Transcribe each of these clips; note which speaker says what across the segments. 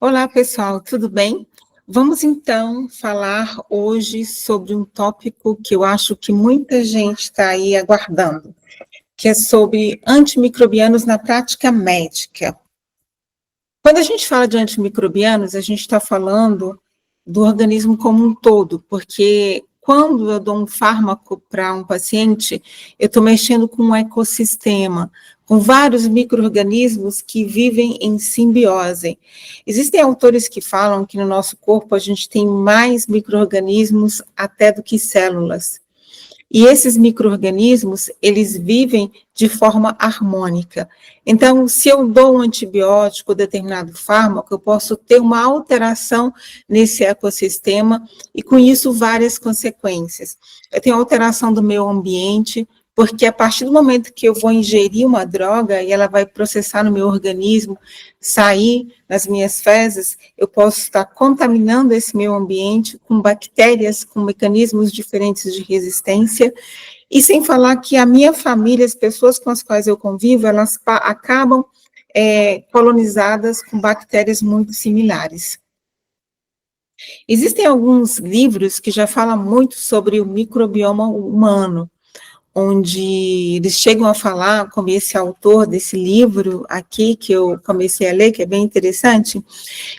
Speaker 1: Olá, pessoal, tudo bem? Vamos, então, falar hoje sobre um tópico que eu acho que muita gente está aí aguardando, que é sobre antimicrobianos na prática médica. Quando a gente fala de antimicrobianos, a gente está falando do organismo como um todo, porque quando eu dou um fármaco para um paciente, eu estou mexendo com um ecossistema, com vários micro-organismos que vivem em simbiose. Existem autores que falam que no nosso corpo a gente tem mais micro-organismos até do que células. E esses micro-organismos, eles vivem de forma harmônica. Então, se eu dou um antibiótico ou determinado fármaco, eu posso ter uma alteração nesse ecossistema e, com isso, várias consequências. Eu tenho alteração do meio ambiente, porque a partir do momento que eu vou ingerir uma droga e ela vai processar no meu organismo, sair nas minhas fezes, eu posso estar contaminando esse meio ambiente com bactérias, com mecanismos diferentes de resistência, e sem falar que a minha família, as pessoas com as quais eu convivo, elas acabam colonizadas com bactérias muito similares. Existem alguns livros que já falam muito sobre o microbioma humano, onde eles chegam a falar, como esse autor desse livro aqui, que eu comecei a ler, que é bem interessante,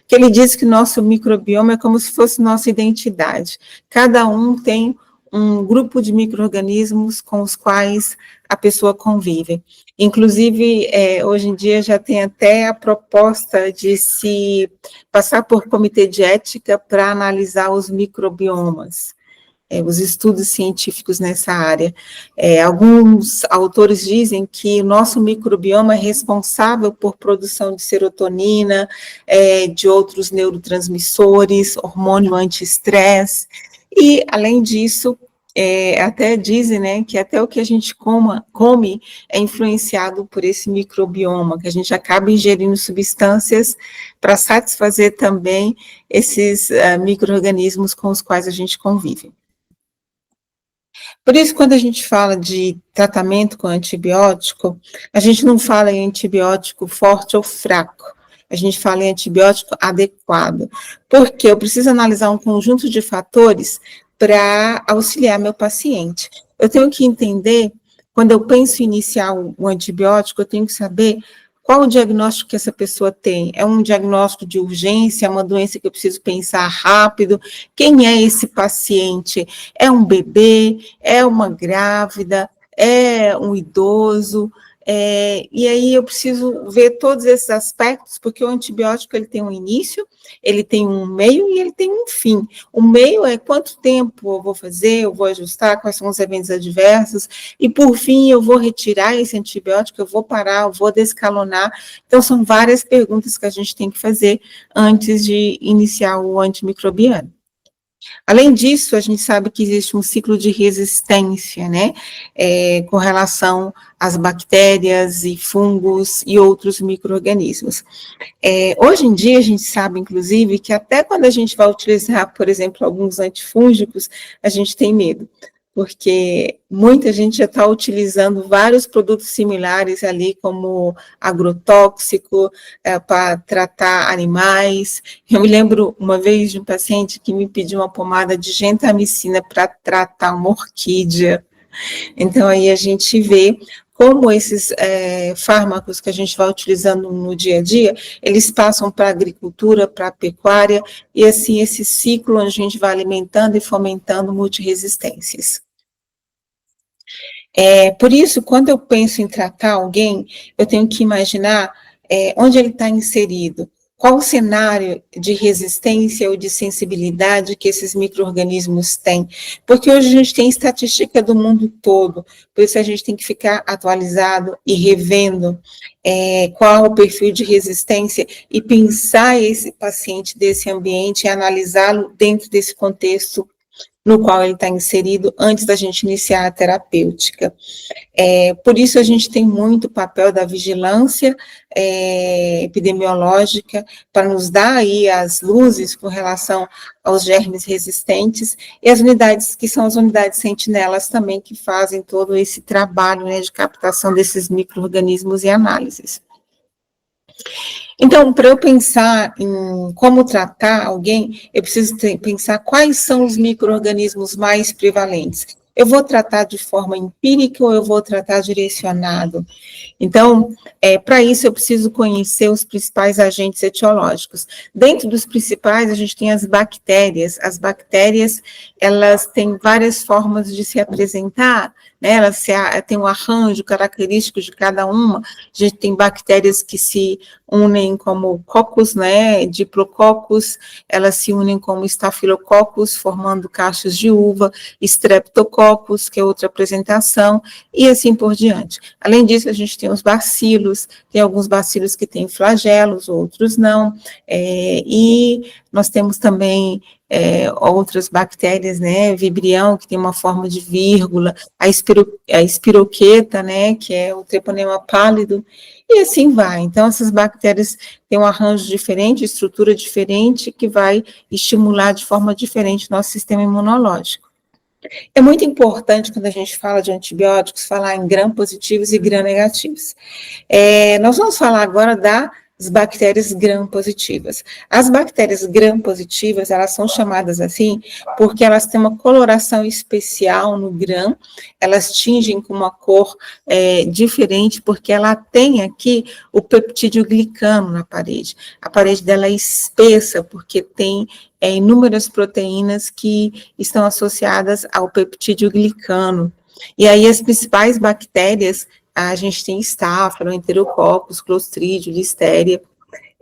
Speaker 1: que ele diz que nosso microbioma é como se fosse nossa identidade. Cada um tem um grupo de micro-organismos com os quais a pessoa convive. Inclusive, hoje em dia já tem até a proposta de se passar por comitê de ética para analisar os microbiomas. Os estudos científicos nessa área. Alguns autores dizem que o nosso microbioma é responsável por produção de serotonina, de outros neurotransmissores, hormônio anti-estresse, e, além disso, até dizem, né, que até o que a gente come é influenciado por esse microbioma, que a gente acaba ingerindo substâncias para satisfazer também esses micro-organismos com os quais a gente convive. Por isso, quando a gente fala de tratamento com antibiótico, a gente não fala em antibiótico forte ou fraco, a gente fala em antibiótico adequado, porque eu preciso analisar um conjunto de fatores para auxiliar meu paciente. Eu tenho que entender, quando eu penso em iniciar um antibiótico, eu tenho que saber qual o diagnóstico que essa pessoa tem. É um diagnóstico de urgência, é uma doença que eu preciso pensar rápido? Quem é esse paciente? É um bebê? É uma grávida? É um idoso? E aí eu preciso ver todos esses aspectos, porque o antibiótico ele tem um início, ele tem um meio e ele tem um fim. O meio é quanto tempo eu vou fazer, eu vou ajustar, quais são os eventos adversos, e por fim eu vou retirar esse antibiótico, eu vou parar, eu vou descalonar. Então são várias perguntas que a gente tem que fazer antes de iniciar o antimicrobiano. Além disso, a gente sabe que existe um ciclo de resistência, né, com relação às bactérias e fungos e outros micro-organismos. Hoje em dia, a gente sabe, inclusive, que até quando a gente vai utilizar, por exemplo, alguns antifúngicos, a gente tem medo, porque muita gente já está utilizando vários produtos similares ali, como agrotóxico, para tratar animais. Eu me lembro uma vez de um paciente que me pediu uma pomada de gentamicina para tratar uma orquídea. Então, aí a gente vê como esses fármacos que a gente vai utilizando no dia a dia, eles passam para a agricultura, para a pecuária, e assim esse ciclo onde a gente vai alimentando e fomentando multiresistências. Por isso, quando eu penso em tratar alguém, eu tenho que imaginar onde ele está inserido, qual o cenário de resistência ou de sensibilidade que esses micro-organismos têm, porque hoje a gente tem estatística do mundo todo, por isso a gente tem que ficar atualizado e revendo qual o perfil de resistência e pensar esse paciente desse ambiente e analisá-lo dentro desse contexto no qual ele está inserido antes da gente iniciar a terapêutica. Por isso a gente tem muito papel da vigilância epidemiológica para nos dar aí as luzes com relação aos germes resistentes, e as unidades que são as unidades sentinelas também que fazem todo esse trabalho, né, de captação desses micro-organismos e análises. Então, para eu pensar em como tratar alguém, eu preciso pensar quais são os micro-organismos mais prevalentes. Eu vou tratar de forma empírica ou eu vou tratar direcionado? Então, para isso eu preciso conhecer os principais agentes etiológicos. Dentro dos principais, a gente tem as bactérias. As bactérias, elas têm várias formas de se apresentar, né? Elas têm um arranjo característico de cada uma. A gente tem bactérias que se unem como cocos, né, diplococcus, elas se unem como estafilococcus, formando cachos de uva, streptococcus, que é outra apresentação, e assim por diante. Além disso, a gente tem os bacilos, tem alguns bacilos que têm flagelos, outros não, e nós temos também outras bactérias, né, vibrião, que tem uma forma de vírgula, a espiroqueta, né, que é o treponema pálido, e assim vai. Então, essas bactérias têm um arranjo diferente, estrutura diferente, que vai estimular de forma diferente o nosso sistema imunológico. É muito importante, quando a gente fala de antibióticos, falar em gram-positivos e gram-negativos. Nós vamos falar agora das bactérias gram-positivas. As bactérias gram-positivas, elas são chamadas assim porque elas têm uma coloração especial no gram, elas tingem com uma cor diferente, porque ela tem aqui o peptídeo glicano na parede. A parede dela é espessa, porque tem inúmeras proteínas que estão associadas ao peptídeo glicano. E aí as principais bactérias, a gente tem Staphylo, Enterococcus, Clostridium, Listeria,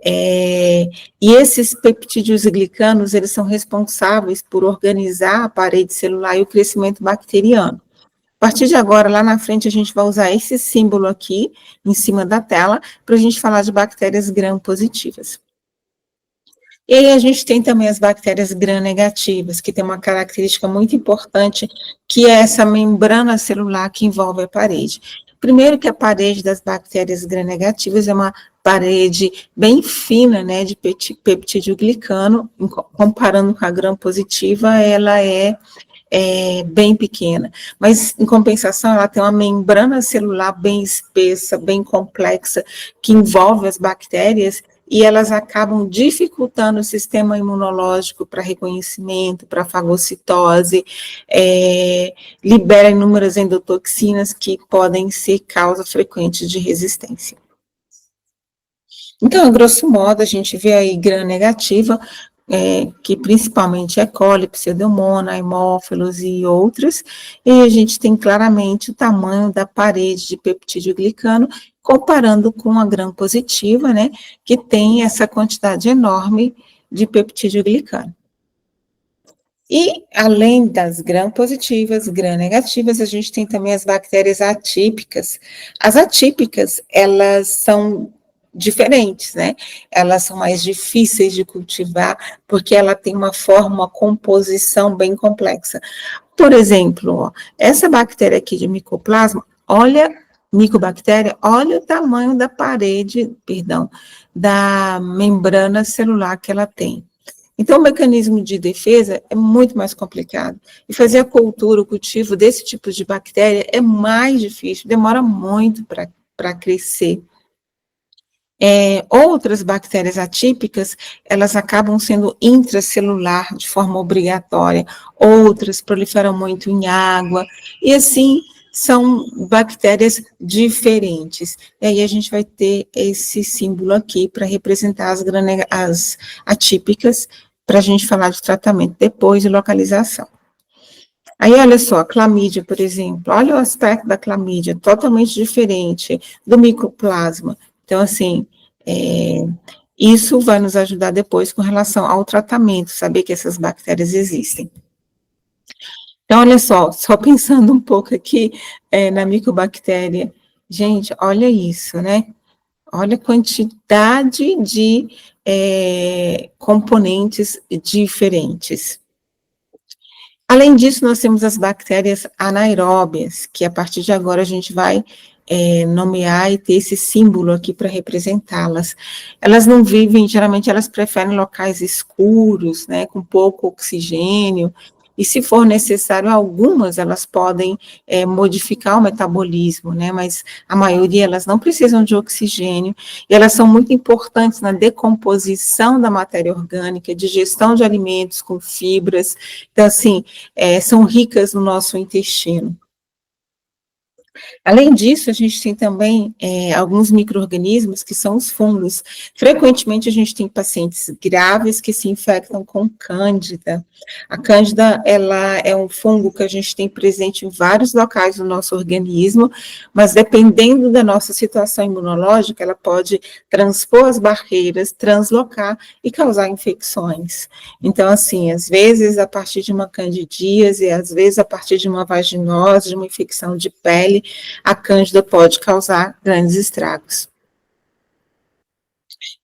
Speaker 1: e esses peptídeos glicanos, eles são responsáveis por organizar a parede celular e o crescimento bacteriano. A partir de agora, lá na frente, a gente vai usar esse símbolo aqui, em cima da tela, para a gente falar de bactérias gram-positivas. E aí a gente tem também as bactérias gram-negativas, que tem uma característica muito importante, que é essa membrana celular que envolve a parede. Primeiro que a parede das bactérias gram-negativas é uma parede bem fina, né, de peptídeo glicano, comparando com a gram-positiva, ela é bem pequena, mas em compensação ela tem uma membrana celular bem espessa, bem complexa, que envolve as bactérias, e elas acabam dificultando o sistema imunológico para reconhecimento, para fagocitose, libera inúmeras endotoxinas que podem ser causa frequente de resistência. Então, a grosso modo, a gente vê aí gram-negativa, que principalmente é coli, pseudomonas, haemófilos e outras, e a gente tem claramente o tamanho da parede de peptídeo glicano, comparando com a gram-positiva, né, que tem essa quantidade enorme de peptídeo glicano. E, além das gram-positivas, gram-negativas, a gente tem também as bactérias atípicas. As atípicas, elas são diferentes, né? Elas são mais difíceis de cultivar, porque ela tem uma forma, uma composição bem complexa. Por exemplo, ó, essa bactéria aqui de micoplasma, micobactéria, olha o tamanho da parede, da membrana celular que ela tem. Então, o mecanismo de defesa é muito mais complicado. E fazer a cultura, o cultivo desse tipo de bactéria é mais difícil, demora muito para crescer. Outras bactérias atípicas, elas acabam sendo intracelular de forma obrigatória, outras proliferam muito em água, e assim são bactérias diferentes. E aí a gente vai ter esse símbolo aqui para representar as atípicas, para a gente falar de tratamento depois e localização. Aí, olha só, a clamídia, por exemplo, olha o aspecto da clamídia, totalmente diferente do micoplasma. Então, assim, isso vai nos ajudar depois com relação ao tratamento, saber que essas bactérias existem. Então, olha só pensando um pouco aqui na micobactéria, gente, olha isso, né? Olha a quantidade de componentes diferentes. Além disso, nós temos as bactérias anaeróbias, que a partir de agora a gente vai nomear e ter esse símbolo aqui para representá-las. Elas não vivem, geralmente elas preferem locais escuros, né, com pouco oxigênio, e se for necessário, algumas elas podem modificar o metabolismo, né, mas a maioria elas não precisam de oxigênio, e elas são muito importantes na decomposição da matéria orgânica, digestão de alimentos com fibras, então assim, são ricas no nosso intestino. Além disso, a gente tem também alguns micro-organismos que são os fungos. Frequentemente, a gente tem pacientes graves que se infectam com cândida. A cândida, ela é um fungo que a gente tem presente em vários locais do nosso organismo, mas dependendo da nossa situação imunológica, ela pode transpor as barreiras, translocar e causar infecções. Então, assim, às vezes a partir de uma candidíase, às vezes a partir de uma vaginose, de uma infecção de pele, a cândida pode causar grandes estragos.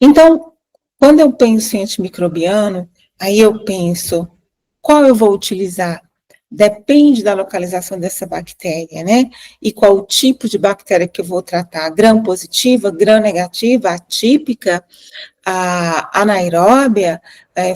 Speaker 1: Então, quando eu penso em antimicrobiano, aí eu penso, qual eu vou utilizar? Depende da localização dessa bactéria, né? E qual o tipo de bactéria que eu vou tratar? Gram positiva, gram negativa, atípica, a anaeróbia,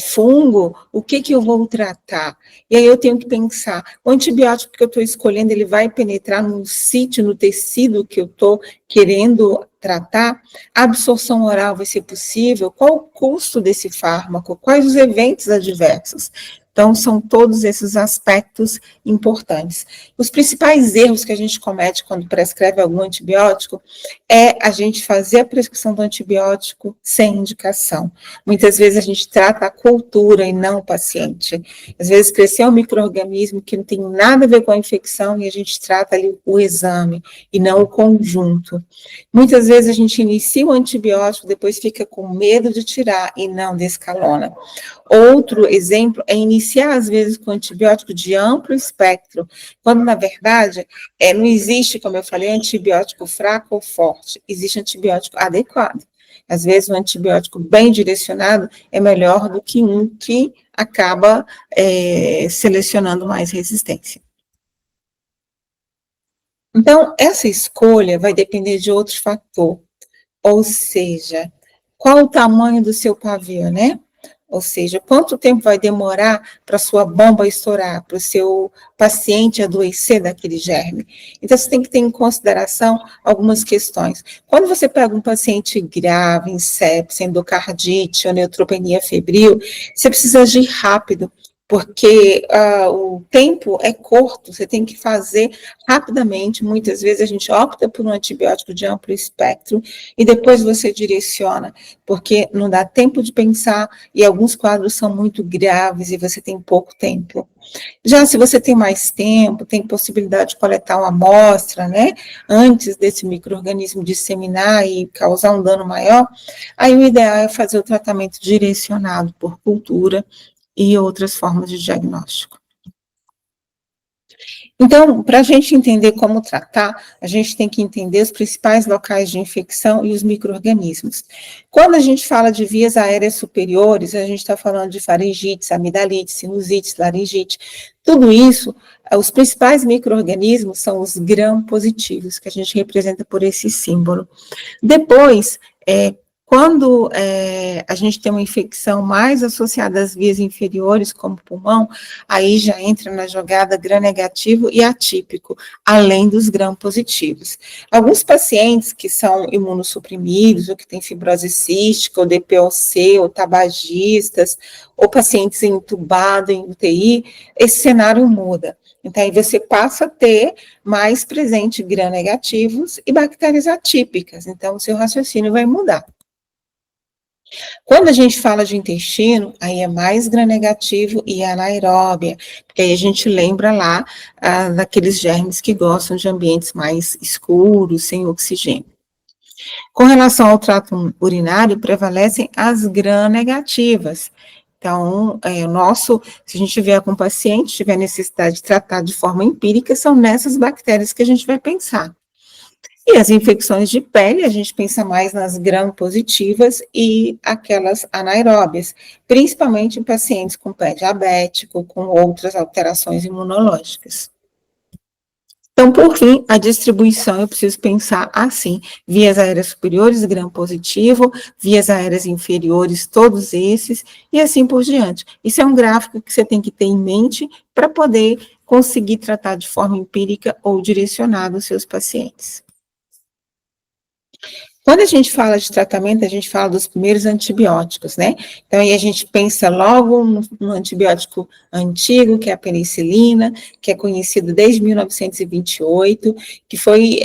Speaker 1: fungo, o que eu vou tratar? E aí eu tenho que pensar, o antibiótico que eu estou escolhendo, ele vai penetrar no sítio, no tecido que eu estou querendo tratar? A absorção oral vai ser possível? Qual o custo desse fármaco? Quais os eventos adversos? Então, são todos esses aspectos importantes. Os principais erros que a gente comete quando prescreve algum antibiótico é a gente fazer a prescrição do antibiótico sem indicação. Muitas vezes a gente trata a cultura e não o paciente. Às vezes cresceu um micro-organismo que não tem nada a ver com a infecção e a gente trata ali o exame e não o conjunto. Muitas vezes a gente inicia o antibiótico, depois fica com medo de tirar e não descalona. Outro exemplo é iniciar, às vezes, com antibiótico de amplo espectro, quando, na verdade, não existe, como eu falei, antibiótico fraco ou forte, existe antibiótico adequado. Às vezes, um antibiótico bem direcionado é melhor do que um que acaba selecionando mais resistência. Então, essa escolha vai depender de outro fator, ou seja, qual o tamanho do seu pavio, né? Ou seja, quanto tempo vai demorar para a sua bomba estourar, para o seu paciente adoecer daquele germe. Então, você tem que ter em consideração algumas questões. Quando você pega um paciente grave, em sepse, endocardite ou neutropenia febril, você precisa agir rápido, porque o tempo é curto, você tem que fazer rapidamente. Muitas vezes a gente opta por um antibiótico de amplo espectro e depois você direciona, porque não dá tempo de pensar e alguns quadros são muito graves e você tem pouco tempo. Já se você tem mais tempo, tem possibilidade de coletar uma amostra, né, antes desse micro-organismo disseminar e causar um dano maior, aí o ideal é fazer o tratamento direcionado por cultura e outras formas de diagnóstico. Então, para a gente entender como tratar, a gente tem que entender os principais locais de infecção e os micro-organismos. Quando a gente fala de vias aéreas superiores, a gente está falando de faringites, amidalite, sinusite, laringite, tudo isso, os principais micro-organismos são os gram-positivos, que a gente representa por esse símbolo. Depois, quando a gente tem uma infecção mais associada às vias inferiores, como pulmão, aí já entra na jogada gram-negativo e atípico, além dos gram-positivos. Alguns pacientes que são imunossuprimidos, ou que têm fibrose cística, ou DPOC, ou tabagistas, ou pacientes entubados em UTI, esse cenário muda. Então, aí você passa a ter mais presente gram-negativos e bactérias atípicas. Então, o seu raciocínio vai mudar. Quando a gente fala de intestino, aí é mais gram-negativo e anaeróbia, porque aí a gente lembra lá daqueles germes que gostam de ambientes mais escuros, sem oxigênio. Com relação ao trato urinário, prevalecem as gram-negativas. Então, se a gente vier com o paciente, tiver necessidade de tratar de forma empírica, são nessas bactérias que a gente vai pensar. E as infecções de pele, a gente pensa mais nas gram-positivas e aquelas anaeróbias, principalmente em pacientes com pé diabético, com outras alterações imunológicas. Então, por fim, a distribuição, eu preciso pensar assim, vias aéreas superiores, gram positivo, vias aéreas inferiores, todos esses, e assim por diante. Isso é um gráfico que você tem que ter em mente para poder conseguir tratar de forma empírica ou direcionada os seus pacientes. Quando a gente fala de tratamento, a gente fala dos primeiros antibióticos, né? Então, aí a gente pensa logo no antibiótico antigo, que é a penicilina, que é conhecido desde 1928, que foi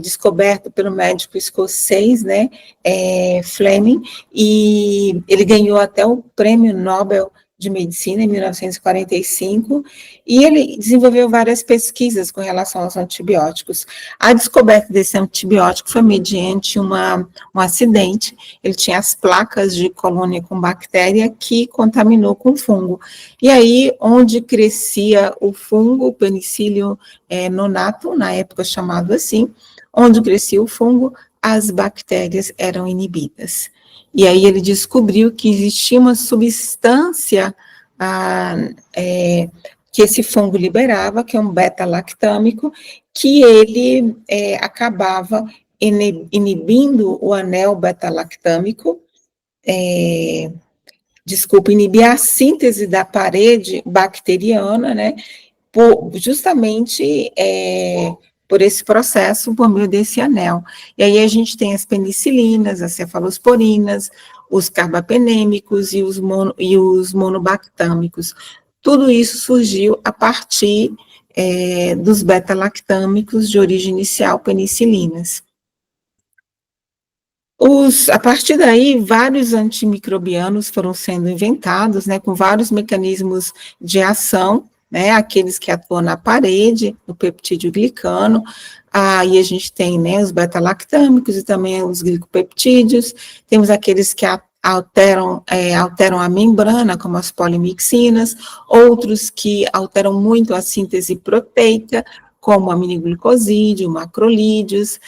Speaker 1: descoberto pelo médico escocês, né, Fleming, e ele ganhou até o prêmio Nobel de Medicina em 1945, e ele desenvolveu várias pesquisas com relação aos antibióticos. A descoberta desse antibiótico foi mediante um acidente. Ele tinha as placas de colônia com bactéria que contaminou com fungo. E aí, onde crescia o fungo, o penicillium nonatum, na época chamado assim, onde crescia o fungo, as bactérias eram inibidas. E aí ele descobriu que existia uma substância que esse fungo liberava, que é um beta-lactâmico, que ele acabava inibindo o anel beta-lactâmico, inibia a síntese da parede bacteriana, né, justamente por esse processo, por meio desse anel. E aí a gente tem as penicilinas, as cefalosporinas, os carbapenêmicos e os monobactâmicos. Tudo isso surgiu a partir dos beta-lactâmicos de origem inicial, penicilinas. A partir daí, vários antimicrobianos foram sendo inventados, né, com vários mecanismos de ação, né, aqueles que atuam na parede, no peptídeo glicano, aí a gente tem, né, os beta-lactâmicos e também os glicopeptídeos, temos aqueles que alteram a membrana, como as polimixinas, outros que alteram muito a síntese proteica, como a miniglicosídeo, macrolídeos,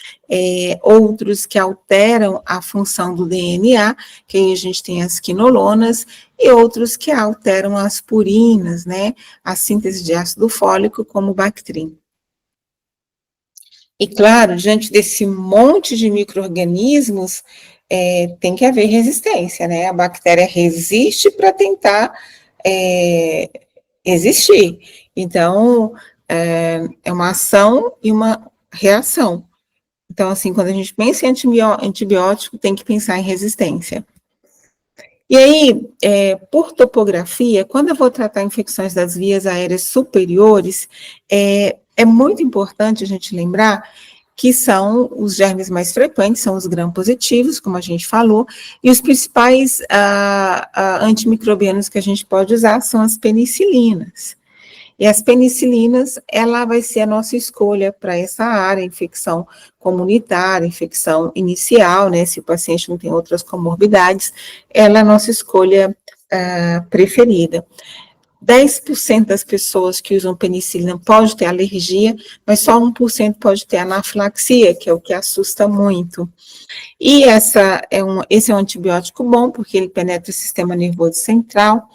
Speaker 1: outros que alteram a função do DNA, que aí a gente tem as quinolonas, e outros que alteram as purinas, né, a síntese de ácido fólico, como o Bactrim. E claro, diante desse monte de micro-organismos, tem que haver resistência, né, a bactéria resiste para tentar existir. Então, é uma ação e uma reação. Então, assim, quando a gente pensa em antibiótico, tem que pensar em resistência. E aí, por topografia, quando eu vou tratar infecções das vias aéreas superiores, é muito importante a gente lembrar que são os germes mais frequentes, são os gram-positivos, como a gente falou, e os principais antimicrobianos que a gente pode usar são as penicilinas. E as penicilinas, ela vai ser a nossa escolha para essa área, infecção comunitária, infecção inicial, né, se o paciente não tem outras comorbidades, ela é a nossa escolha preferida. 10% das pessoas que usam penicilina pode ter alergia, mas só 1% pode ter anafilaxia, que é o que assusta muito. E esse é um antibiótico bom, porque ele penetra o sistema nervoso central,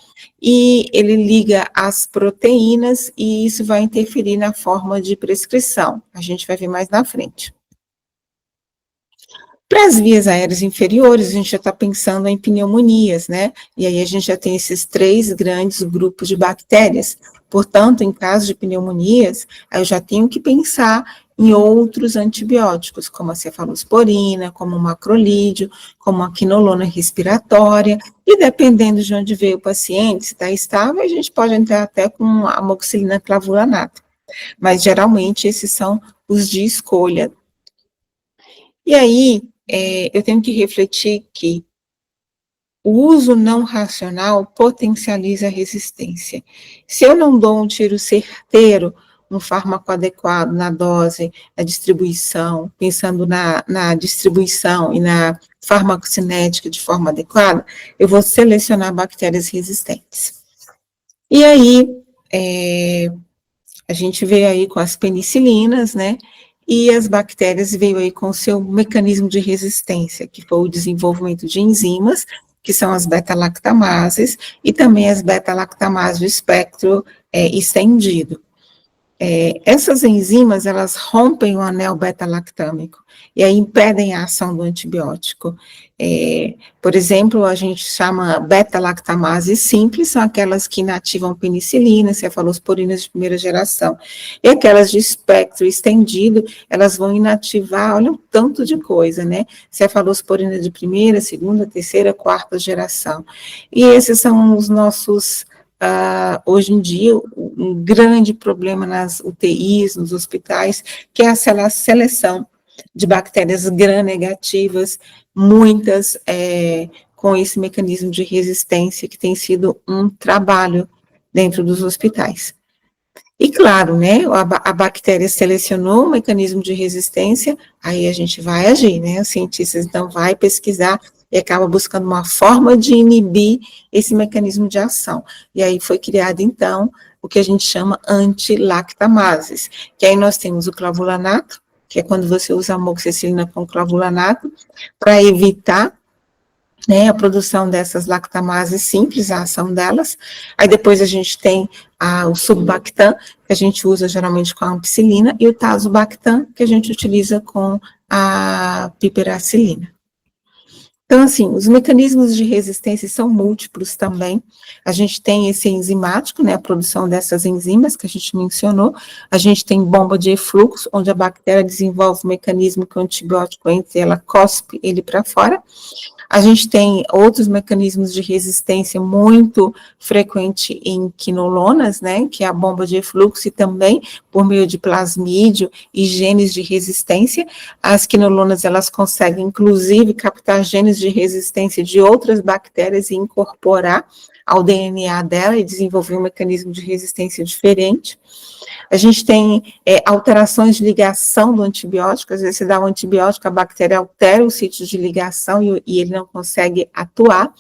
Speaker 1: e ele liga as proteínas, e isso vai interferir na forma de prescrição. A gente vai ver mais na frente. Para as vias aéreas inferiores, a gente já está pensando em pneumonias, né? E aí a gente já tem esses 3 grandes grupos de bactérias. Portanto, em caso de pneumonias, eu já tenho que pensar em outros antibióticos, como a cefalosporina, como o macrolídeo, como a quinolona respiratória, e dependendo de onde veio o paciente, se está estável, a gente pode entrar até com a amoxicilina clavulanato. Mas, geralmente, esses são os de escolha. E aí, eu tenho que refletir que o uso não racional potencializa a resistência. Se eu não dou um tiro certeiro no fármaco adequado, na dose, na distribuição, pensando na distribuição e na farmacocinética de forma adequada, eu vou selecionar bactérias resistentes. E aí, a gente veio aí com as penicilinas, né? E as bactérias veio aí com o seu mecanismo de resistência, que foi o desenvolvimento de enzimas, que são as beta-lactamases, e também as beta-lactamases do espectro estendido. Essas enzimas, elas rompem o anel beta-lactâmico e aí impedem a ação do antibiótico. Por exemplo, a gente chama beta-lactamase simples, são aquelas que inativam penicilina, cefalosporinas de primeira geração. E aquelas de espectro estendido, elas vão inativar, olha um tanto de coisa, né? Cefalosporina de primeira, segunda, terceira, quarta geração. E esses são os nossos... hoje em dia, um grande problema nas UTIs, nos hospitais, que é a seleção de bactérias gram-negativas, muitas com esse mecanismo de resistência, que tem sido um trabalho dentro dos hospitais. E claro, né, a bactéria selecionou o mecanismo de resistência, aí a gente vai agir, né, os cientistas então vai pesquisar e acaba buscando uma forma de inibir esse mecanismo de ação. E aí foi criado, então, o que a gente chama antilactamases, que aí nós temos o clavulanato, que é quando você usa amoxicilina com clavulanato, para evitar, né, a produção dessas lactamases simples, a ação delas. Aí depois a gente tem o subbactam, que a gente usa geralmente com a ampicilina, e o tazobactam, que a gente utiliza com a piperacilina. Então, assim, os mecanismos de resistência são múltiplos também. A gente tem esse enzimático, né, a produção dessas enzimas que a gente mencionou. A gente tem bomba de efluxo, onde a bactéria desenvolve um mecanismo que o antibiótico entra e ela cospe ele para fora. A gente tem outros mecanismos de resistência muito frequente em quinolonas, né, que é a bomba de efluxo, e também por meio de plasmídio e genes de resistência. As quinolonas, elas conseguem, inclusive, captar genes de resistência de outras bactérias e incorporar ao DNA dela e desenvolver um mecanismo de resistência diferente. A gente tem alterações de ligação do antibiótico, às vezes você dá um antibiótico, a bactéria altera o sítio de ligação e ele não consegue atuar.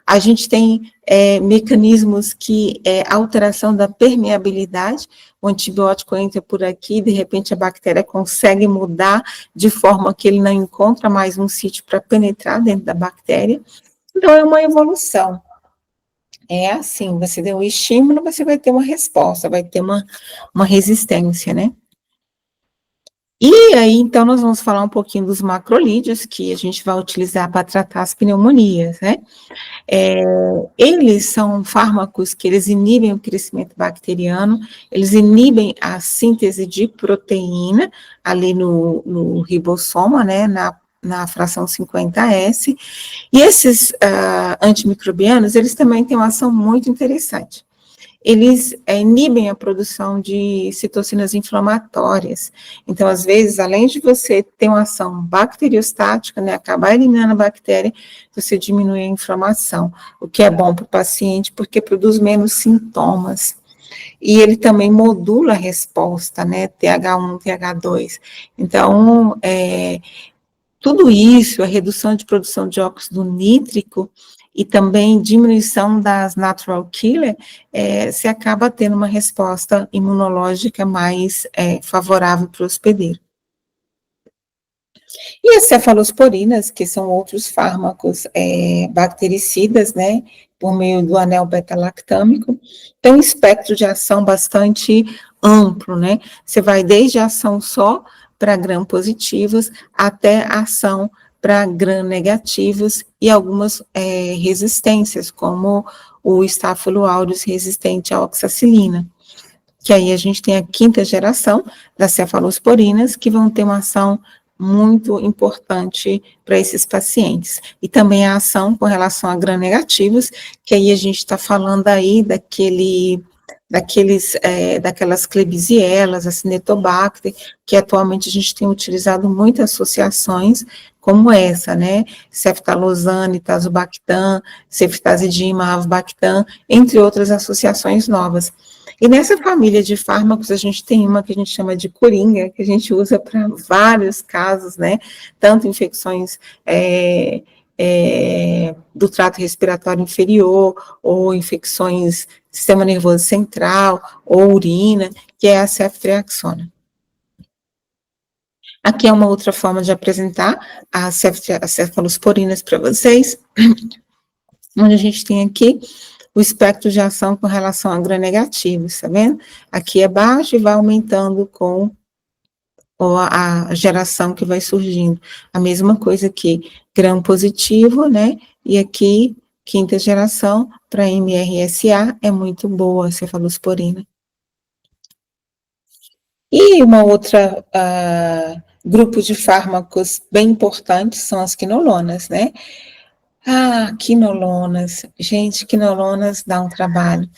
Speaker 1: A gente tem mecanismos que alteração da permeabilidade, o antibiótico entra por aqui, de repente a bactéria consegue mudar de forma que ele não encontra mais um sítio para penetrar dentro da bactéria. Então, é uma evolução. É assim, você deu um estímulo, você vai ter uma resposta, vai ter uma resistência, né? E aí, então, nós vamos falar um pouquinho dos macrolídeos, que a gente vai utilizar para tratar as pneumonias, né? Eles são fármacos que eles inibem o crescimento bacteriano, eles inibem a síntese de proteína ali no ribossoma, né, na fração 50S, e esses antimicrobianos, eles também têm uma ação muito interessante. Eles inibem a produção de citocinas inflamatórias. Então, às vezes, além de você ter uma ação bacteriostática, né, acabar eliminando a bactéria, você diminui a inflamação, o que é bom para o paciente, porque produz menos sintomas. E ele também modula a resposta, né, TH1, TH2. Então, tudo isso, a redução de produção de óxido nítrico e também diminuição das natural killer, se acaba tendo uma resposta imunológica mais favorável para o hospedeiro. E as cefalosporinas, que são outros fármacos bactericidas, né, por meio do anel beta-lactâmico, tem um espectro de ação bastante amplo, né, você vai desde a ação só para gram-positivos até a ação para gram-negativos e algumas resistências, como o Staphylo aureus resistente à oxacilina, que aí a gente tem a quinta geração das cefalosporinas, que vão ter uma ação muito importante para esses pacientes. E também a ação com relação a gram-negativos, que aí a gente está falando aí daquelas Klebsiellas, a Cinetobacter, que atualmente a gente tem utilizado muitas associações como essa, né, ceftalozane, tazobactam, ceftazidima, avibactam, entre outras associações novas. E nessa família de fármacos, a gente tem uma que a gente chama de coringa, que a gente usa para vários casos, né, tanto infecções do trato respiratório inferior, ou infecções do sistema nervoso central, ou urina, que é a ceftriaxona. Aqui é uma outra forma de apresentar as cefalosporinas para vocês, onde a gente tem aqui o espectro de ação com relação a gram-negativos, tá vendo? Aqui é baixo e vai aumentando com a geração que vai surgindo. A mesma coisa aqui, gram-positivo, né? E aqui, quinta geração, para MRSA, é muito boa a cefalosporina. E uma outra grupo de fármacos bem importantes são as quinolonas, né? Quinolonas. Gente, quinolonas dá um trabalho.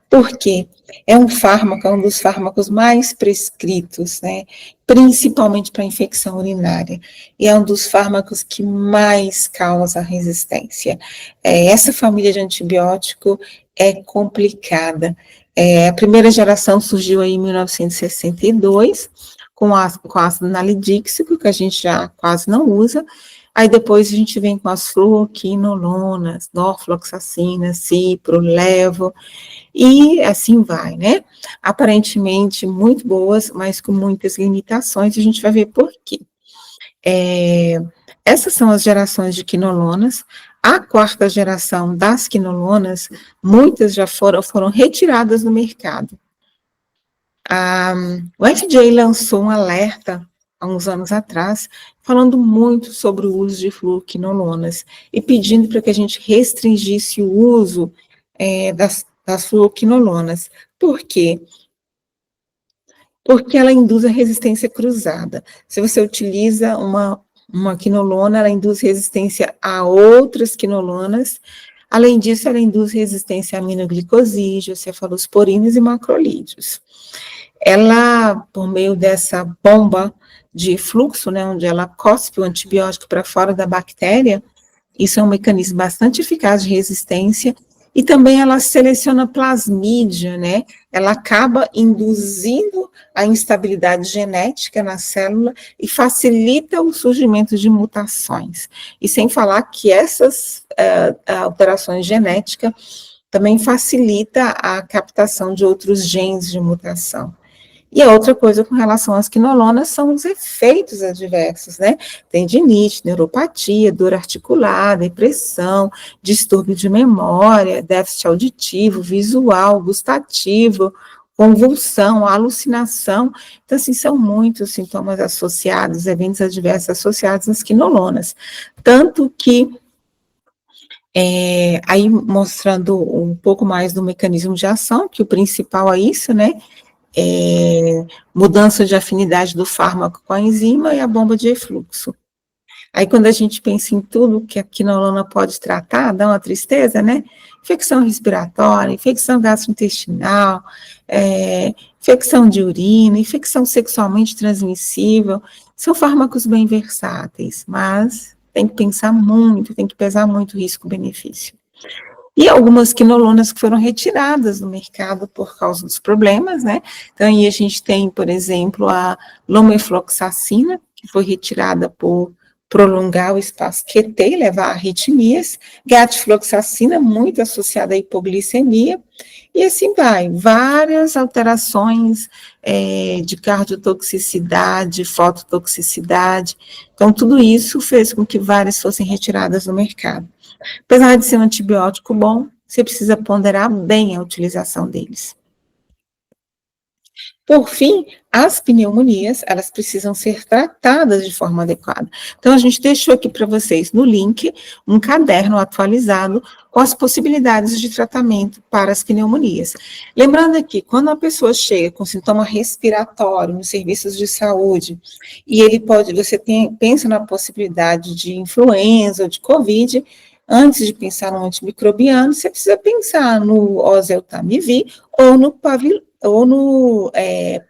Speaker 1: Por quê? É um fármaco, é um dos fármacos mais prescritos, né? Principalmente para infecção urinária. E é um dos fármacos que mais causa resistência. Essa família de antibiótico é complicada. A primeira geração surgiu aí em 1962, com ácido nalidíxico, que a gente já quase não usa. Aí depois a gente vem com as fluoquinolonas, norfloxacina, cipro, levo, e assim vai, né? Aparentemente muito boas, mas com muitas limitações, e a gente vai ver por quê. Essas são as gerações de quinolonas. A quarta geração das quinolonas, muitas já foram retiradas do mercado. O FDA lançou um alerta há uns anos atrás, falando muito sobre o uso de fluoquinolonas e pedindo para que a gente restringisse o uso das fluoquinolonas. Por quê? Porque ela induz a resistência cruzada. Se você utiliza uma quinolona, ela induz resistência a outras quinolonas. Além disso, ela induz resistência a aminoglicosídeos, cefalosporinas e macrolídeos. Ela, por meio dessa bomba de fluxo, né, onde ela cospe o antibiótico para fora da bactéria, isso é um mecanismo bastante eficaz de resistência, e também ela seleciona plasmídia, né, ela acaba induzindo a instabilidade genética na célula e facilita o surgimento de mutações. E sem falar que essas alterações genéticas também facilita a captação de outros genes de mutação. E a outra coisa com relação às quinolonas são os efeitos adversos, né? Tendinite, neuropatia, dor articular, depressão, distúrbio de memória, déficit auditivo, visual, gustativo, convulsão, alucinação. Então, assim, são muitos sintomas associados, eventos adversos associados às quinolonas. Tanto que aí mostrando um pouco mais do mecanismo de ação, que o principal é isso, né? Mudança de afinidade do fármaco com a enzima e a bomba de efluxo. Aí, quando a gente pensa em tudo que a quinolona pode tratar, dá uma tristeza, né? Infecção respiratória, infecção gastrointestinal, infecção de urina, infecção sexualmente transmissível, são fármacos bem versáteis, mas tem que pensar muito, tem que pesar muito o risco-benefício. E algumas quinolonas que foram retiradas do mercado por causa dos problemas, né? Então, aí a gente tem, por exemplo, a lomefloxacina, que foi retirada por prolongar o espaço QT e levar a arritmias, gatifloxacina, muito associada à hipoglicemia, e assim vai, várias alterações de cardiotoxicidade, fototoxicidade, então tudo isso fez com que várias fossem retiradas do mercado. Apesar de ser um antibiótico bom, você precisa ponderar bem a utilização deles. Por fim, as pneumonias, elas precisam ser tratadas de forma adequada. Então, a gente deixou aqui para vocês no link um caderno atualizado com as possibilidades de tratamento para as pneumonias. Lembrando aqui, quando a pessoa chega com sintoma respiratório nos serviços de saúde, e você pensa na possibilidade de influenza ou de Covid, antes de pensar no antimicrobiano, você precisa pensar no oseltamivir ou no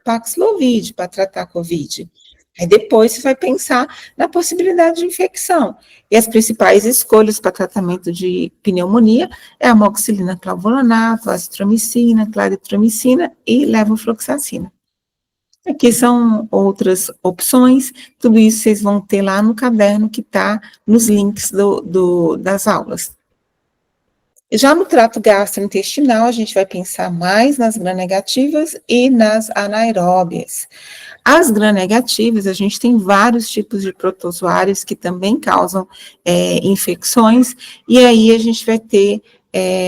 Speaker 1: Paxlovid para tratar Covid. Aí depois você vai pensar na possibilidade de infecção. E as principais escolhas para tratamento de pneumonia é a amoxicilina clavulanato, azitromicina, claritromicina e levofloxacina. Aqui são outras opções, tudo isso vocês vão ter lá no caderno que está nos links das aulas. Já no trato gastrointestinal, a gente vai pensar mais nas gram-negativas e nas anaeróbias. As gram-negativas, a gente tem vários tipos de protozoários que também causam infecções, e aí a gente vai ter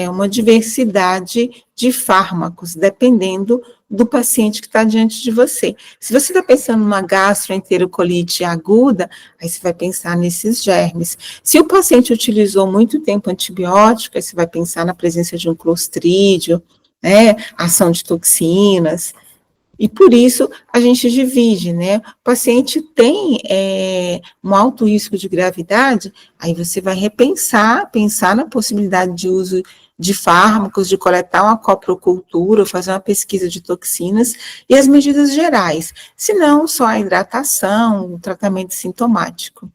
Speaker 1: uma diversidade de fármacos, dependendo do paciente que está diante de você. Se você está pensando numa gastroenterocolitis aguda, aí você vai pensar nesses germes. Se o paciente utilizou muito tempo antibiótico, aí você vai pensar na presença de um clostrídio, né, ação de toxinas. E por isso a gente divide, né? O paciente tem um alto risco de gravidade, aí você vai pensar na possibilidade de uso de fármacos, de coletar uma coprocultura, fazer uma pesquisa de toxinas e as medidas gerais. Se não, só a hidratação, o tratamento sintomático.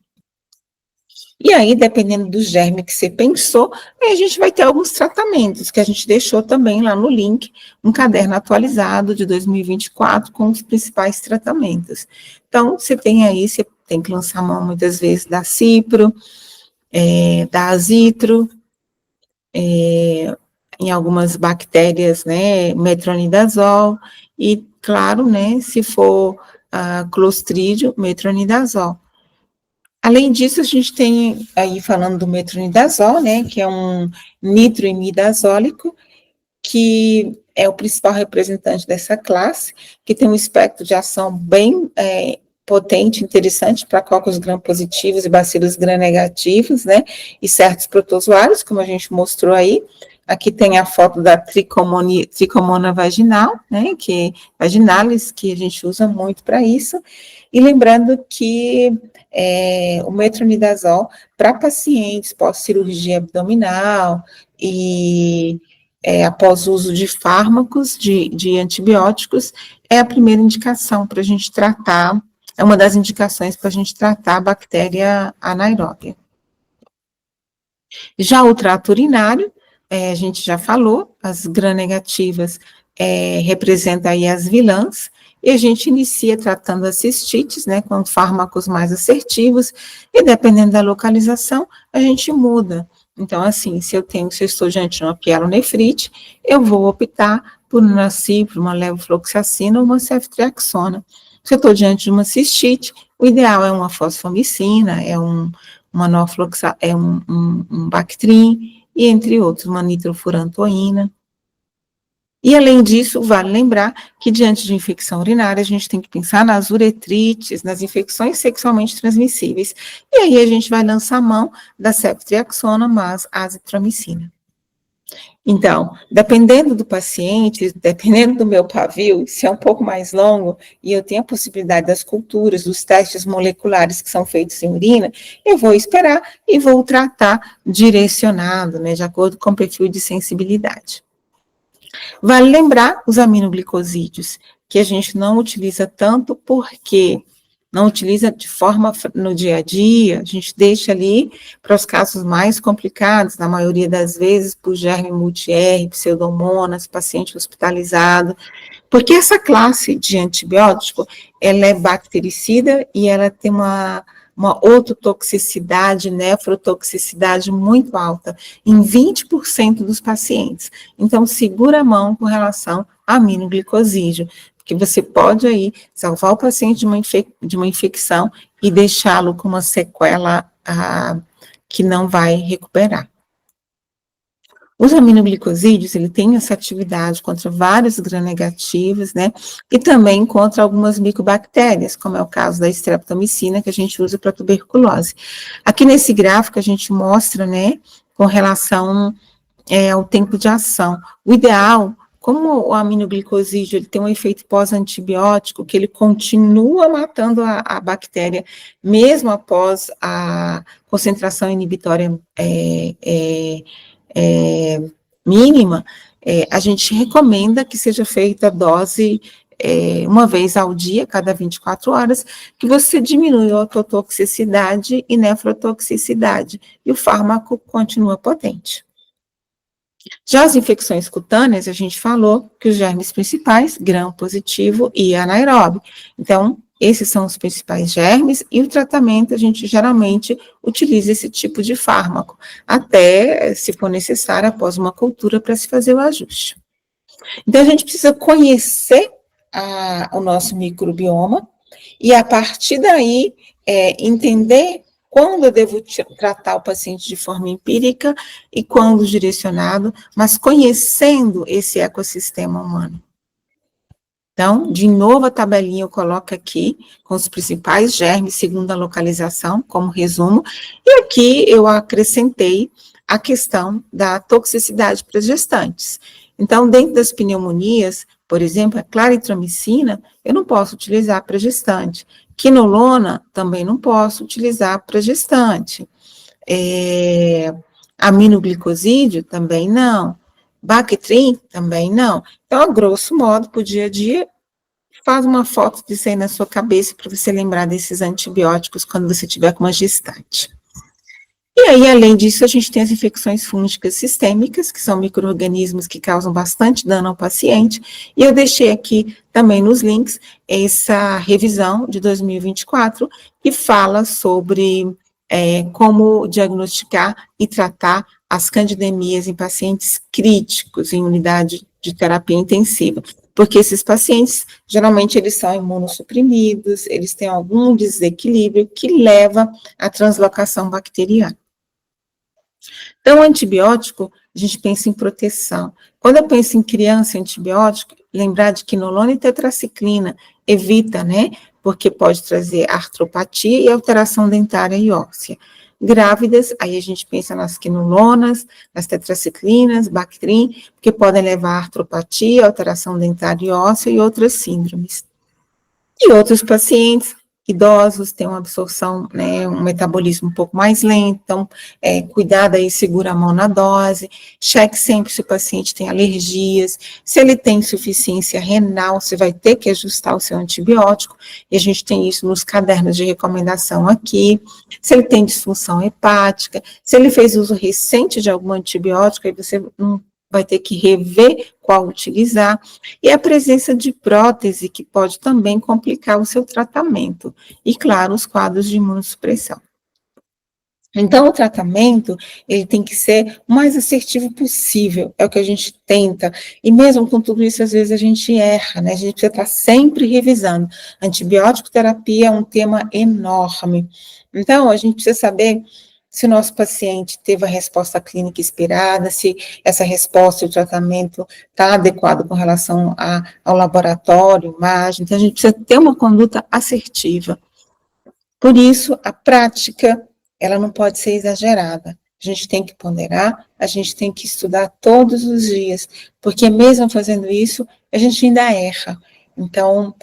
Speaker 1: E aí, dependendo do germe que você pensou, aí a gente vai ter alguns tratamentos, que a gente deixou também lá no link, um caderno atualizado de 2024 com os principais tratamentos. Então, você tem que lançar mão muitas vezes da Cipro, da Azitro, em algumas bactérias, né, metronidazol, e, claro, né, se for clostrídio, metronidazol. Além disso, a gente tem aí falando do metronidazol, né, que é um nitroimidazólico, que é o principal representante dessa classe, que tem um espectro de ação bem potente, interessante para cocos gram-positivos e bacilos gram-negativos, né, e certos protozoários, como a gente mostrou aí. Aqui tem a foto da tricomona vaginal, né, vaginalis, que a gente usa muito para isso. E lembrando que o metronidazol, para pacientes pós-cirurgia abdominal e após o uso de fármacos, de antibióticos, é a primeira indicação para a gente tratar, é uma das indicações para a gente tratar a bactéria anaeróbia. Já o trato urinário, a gente já falou, as gram-negativas representam aí as vilãs, e a gente inicia tratando as cistites, né, com fármacos mais assertivos, e dependendo da localização, a gente muda. Então, assim, se eu estou diante de uma pielonefrite, eu vou optar por uma cipro, uma levofloxacina ou uma ceftriaxona. Se eu estou diante de uma cistite, o ideal é uma fosfomicina, um Bactrim, e entre outros, uma nitrofurantoína. E, além disso, vale lembrar que, diante de infecção urinária, a gente tem que pensar nas uretrites, nas infecções sexualmente transmissíveis. E aí a gente vai lançar a mão da ceftriaxona mais azitromicina. Então, dependendo do paciente, dependendo do meu pavio, se é um pouco mais longo e eu tenho a possibilidade das culturas, dos testes moleculares que são feitos em urina, eu vou esperar e vou tratar direcionado, né, de acordo com o perfil de sensibilidade. Vale lembrar os aminoglicosídeos, que a gente não utiliza tanto porque não utiliza de forma no dia a dia, a gente deixa ali para os casos mais complicados, na maioria das vezes, por germe multi-R, pseudomonas, paciente hospitalizado, porque essa classe de antibiótico, ela é bactericida e ela tem uma ototoxicidade, nefrotoxicidade muito alta, em 20% dos pacientes. Então, segura a mão com relação a aminoglicosídeo, porque você pode aí salvar o paciente de uma infecção e deixá-lo com uma sequela que não vai recuperar. Os aminoglicosídeos, ele tem essa atividade contra vários gram-negativos, né, e também contra algumas micobactérias, como é o caso da streptomicina, que a gente usa para tuberculose. Aqui nesse gráfico a gente mostra, né, com relação ao tempo de ação. O ideal, como o aminoglicosídeo ele tem um efeito pós-antibiótico, que ele continua matando a bactéria, mesmo após a concentração inibitória mínima, a gente recomenda que seja feita a dose uma vez ao dia, cada 24 horas, que você diminui a ototoxicidade e nefrotoxicidade, e o fármaco continua potente. Já as infecções cutâneas, a gente falou que os germes principais, gram-positivo e anaeróbio. Então, esses são os principais germes, e o tratamento, a gente geralmente utiliza esse tipo de fármaco, até, se for necessário, após uma cultura, para se fazer o ajuste. Então, a gente precisa conhecer o nosso microbioma, e a partir daí, entender quando eu devo tratar o paciente de forma empírica e quando direcionado, mas conhecendo esse ecossistema humano. Então, de novo, a tabelinha eu coloco aqui, com os principais germes, segundo a localização, como resumo, e aqui eu acrescentei a questão da toxicidade para as gestantes. Então, dentro das pneumonias, por exemplo, a claritromicina, eu não posso utilizar para gestante. Quinolona, também não posso utilizar para gestante. Aminoglicosídeo, também não. Bactrim, também não. Então, a grosso modo, para o dia a dia, faz uma foto disso aí na sua cabeça para você lembrar desses antibióticos quando você tiver com uma gestante. E aí, além disso, a gente tem as infecções fúngicas sistêmicas, que são micro-organismos que causam bastante dano ao paciente, e eu deixei aqui também nos links essa revisão de 2024, que fala sobre como diagnosticar e tratar as candidemias em pacientes críticos em unidade de terapia intensiva, porque esses pacientes, geralmente, eles são imunossuprimidos, eles têm algum desequilíbrio que leva à translocação bacteriana. Então, antibiótico, a gente pensa em proteção. Quando eu penso em criança e antibiótico, lembrar de quinolona e tetraciclina, evita, né? Porque pode trazer artropatia e alteração dentária e óssea. Grávidas, aí a gente pensa nas quinolonas, nas tetraciclinas, Bactrim, porque podem levar a artropatia, alteração dentária e óssea e outras síndromes. E outros pacientes, idosos, têm uma absorção, né, um metabolismo um pouco mais lento, então, cuidado aí, segura a mão na dose, cheque sempre se o paciente tem alergias, se ele tem insuficiência renal, você vai ter que ajustar o seu antibiótico, e a gente tem isso nos cadernos de recomendação aqui, se ele tem disfunção hepática, se ele fez uso recente de algum antibiótico, aí você não vai ter que rever qual utilizar, e a presença de prótese, que pode também complicar o seu tratamento, e claro, os quadros de imunossupressão. Então, o tratamento, ele tem que ser o mais assertivo possível, é o que a gente tenta, e mesmo com tudo isso, às vezes a gente erra, né, a gente precisa estar sempre revisando. Antibiótico terapia é um tema enorme, então a gente precisa saber se o nosso paciente teve a resposta clínica esperada, se essa resposta e o tratamento está adequado com relação ao laboratório, imagem, então a gente precisa ter uma conduta assertiva. Por isso, a prática, ela não pode ser exagerada. A gente tem que ponderar, a gente tem que estudar todos os dias, porque mesmo fazendo isso, a gente ainda erra. Então,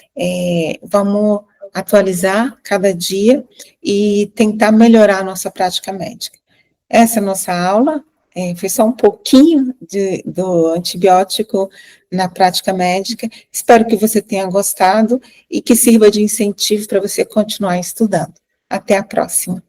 Speaker 1: vamos atualizar cada dia e tentar melhorar a nossa prática médica. Essa é a nossa aula, foi só um pouquinho do antibiótico na prática médica. Espero que você tenha gostado e que sirva de incentivo para você continuar estudando. Até a próxima.